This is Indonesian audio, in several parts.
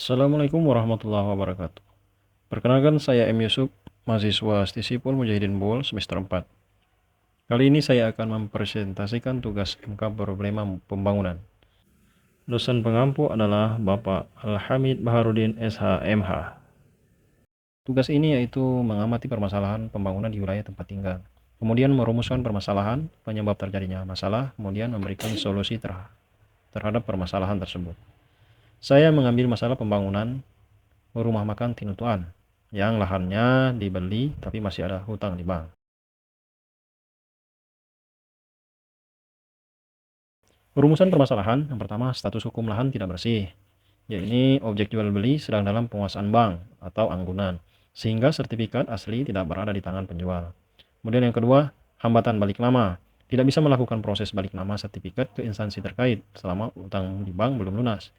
Assalamualaikum warahmatullahi wabarakatuh. Perkenalkan saya M. Yusuf, mahasiswa Stisipul Mujahidin Bol semester 4. Kali ini saya akan mempresentasikan tugas MK Problema Pembangunan. Dosen pengampu adalah Bapak Al-Hamid Baharudin SH.MH. Tugas ini yaitu mengamati permasalahan pembangunan di wilayah tempat tinggal, kemudian merumuskan permasalahan, penyebab terjadinya masalah, kemudian memberikan solusi terhadap permasalahan tersebut. Saya mengambil masalah pembangunan rumah makan Tinutuan yang lahannya dibeli tapi masih ada hutang di bank. Perumusan permasalahan yang pertama, status hukum lahan tidak bersih. Yakni objek jual beli sedang dalam penguasaan bank atau anggunan, sehingga sertifikat asli tidak berada di tangan penjual. Kemudian yang kedua, hambatan balik nama. Tidak bisa melakukan proses balik nama sertifikat ke instansi terkait selama utang di bank belum lunas.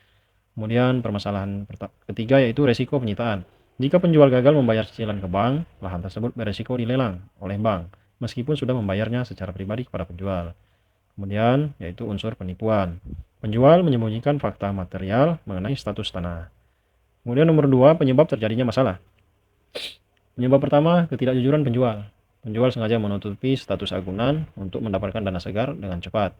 Kemudian permasalahan ketiga yaitu resiko penyitaan. Jika penjual gagal membayar cicilan ke bank, lahan tersebut beresiko dilelang oleh bank, meskipun sudah membayarnya secara pribadi kepada penjual. Kemudian yaitu unsur penipuan. Penjual menyembunyikan fakta material mengenai status tanah. Kemudian nomor dua, penyebab terjadinya masalah. Penyebab pertama, ketidakjujuran penjual. Penjual sengaja menutupi status agunan untuk mendapatkan dana segar dengan cepat.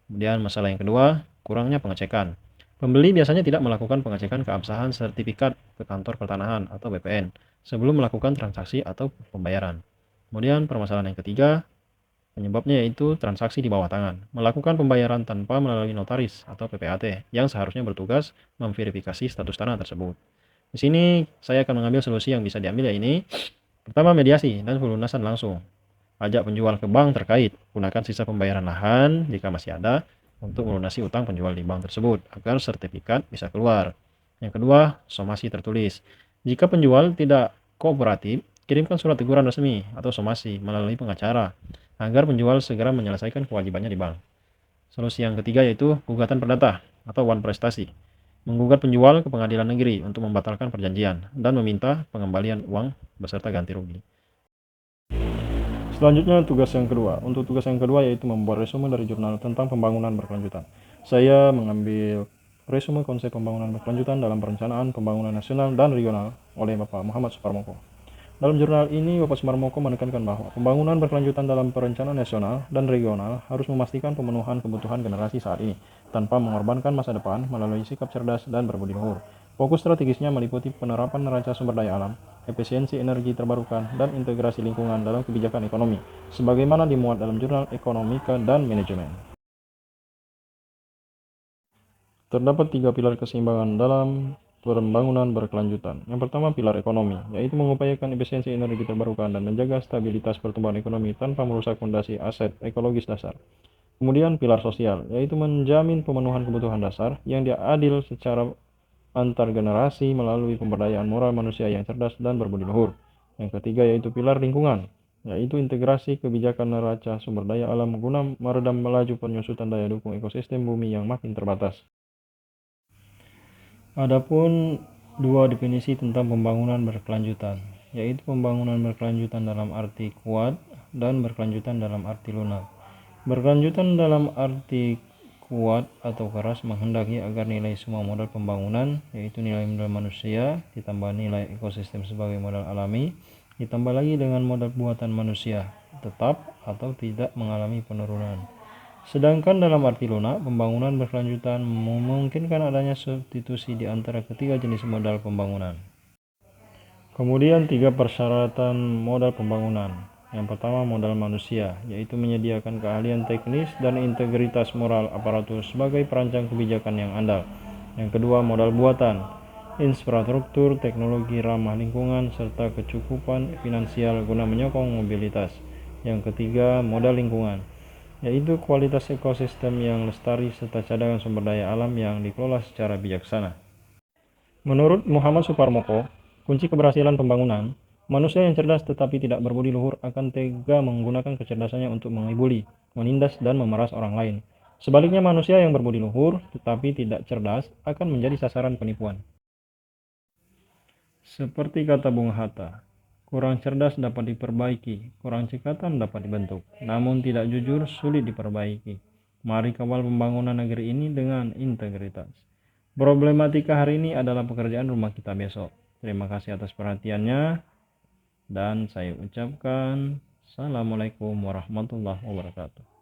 Kemudian masalah yang kedua, kurangnya pengecekan. Pembeli biasanya tidak melakukan pengecekan keabsahan sertifikat ke kantor pertanahan atau BPN sebelum melakukan transaksi atau pembayaran. Kemudian permasalahan yang ketiga, penyebabnya yaitu transaksi di bawah tangan. Melakukan pembayaran tanpa melalui notaris atau PPAT yang seharusnya bertugas memverifikasi status tanah tersebut. Di sini saya akan mengambil solusi yang bisa diambil yaitu pertama, mediasi dan pelunasan langsung. Ajak penjual ke bank terkait, gunakan sisa pembayaran lahan jika masih ada untuk melunasi utang penjual di bank tersebut agar sertifikat bisa keluar. Yang kedua, somasi tertulis. Jika penjual tidak kooperatif, kirimkan surat teguran resmi atau somasi melalui pengacara agar penjual segera menyelesaikan kewajibannya di bank. Solusi yang ketiga yaitu gugatan perdata atau wan prestasi. Menggugat penjual ke pengadilan negeri untuk membatalkan perjanjian dan meminta pengembalian uang beserta ganti rugi. Selanjutnya tugas yang kedua. Untuk tugas yang kedua yaitu membuat resume dari jurnal tentang pembangunan berkelanjutan. Saya mengambil resume konsep pembangunan berkelanjutan dalam perencanaan pembangunan nasional dan regional oleh Bapak Muhammad Suparmoko. Dalam jurnal ini, Bapak Suparmoko menekankan bahwa pembangunan berkelanjutan dalam perencanaan nasional dan regional harus memastikan pemenuhan kebutuhan generasi saat ini, tanpa mengorbankan masa depan melalui sikap cerdas dan berbudi luhur. Fokus strategisnya meliputi penerapan neraca sumber daya alam, efisiensi energi terbarukan, dan integrasi lingkungan dalam kebijakan ekonomi, sebagaimana dimuat dalam jurnal Ekonomika dan Manajemen. Terdapat tiga pilar keseimbangan dalam pembangunan berkelanjutan. Yang pertama, pilar ekonomi, yaitu mengupayakan efisiensi energi terbarukan dan menjaga stabilitas pertumbuhan ekonomi tanpa merusak fondasi aset ekologis dasar. Kemudian, pilar sosial, yaitu menjamin pemenuhan kebutuhan dasar yang adil secara antar generasi melalui pemberdayaan moral manusia yang cerdas dan berbudi luhur. Yang ketiga yaitu pilar lingkungan, yaitu integrasi kebijakan neraca sumber daya alam guna meredam melaju penyusutan daya dukung ekosistem bumi yang makin terbatas. Adapun dua definisi tentang pembangunan berkelanjutan, yaitu pembangunan berkelanjutan dalam arti kuat dan berkelanjutan dalam arti lunak. Berkelanjutan dalam arti kuat atau keras menghendaki agar nilai semua modal pembangunan, yaitu nilai modal manusia ditambah nilai ekosistem sebagai modal alami, ditambah lagi dengan modal buatan manusia, tetap atau tidak mengalami penurunan. Sedangkan dalam arti lunak, pembangunan berkelanjutan memungkinkan adanya substitusi di antara ketiga jenis modal pembangunan. Kemudian tiga persyaratan modal pembangunan. Yang pertama, modal manusia, yaitu menyediakan keahlian teknis dan integritas moral aparatur sebagai perancang kebijakan yang andal. Yang kedua, modal buatan, infrastruktur, teknologi ramah lingkungan, serta kecukupan finansial guna menyokong mobilitas. Yang ketiga, modal lingkungan, yaitu kualitas ekosistem yang lestari serta cadangan sumber daya alam yang dikelola secara bijaksana. Menurut Muhammad Suparmoko, kunci keberhasilan pembangunan, manusia yang cerdas tetapi tidak berbudi luhur akan tega menggunakan kecerdasannya untuk mengibuli, menindas, dan memeras orang lain. Sebaliknya, manusia yang berbudi luhur tetapi tidak cerdas akan menjadi sasaran penipuan. Seperti kata Bung Hatta, kurang cerdas dapat diperbaiki, kurang cekatan dapat dibentuk, namun tidak jujur sulit diperbaiki. Mari kawal pembangunan negeri ini dengan integritas. Problematika hari ini adalah pekerjaan rumah kita besok. Terima kasih atas perhatiannya dan saya ucapkan Assalamualaikum warahmatullahi wabarakatuh.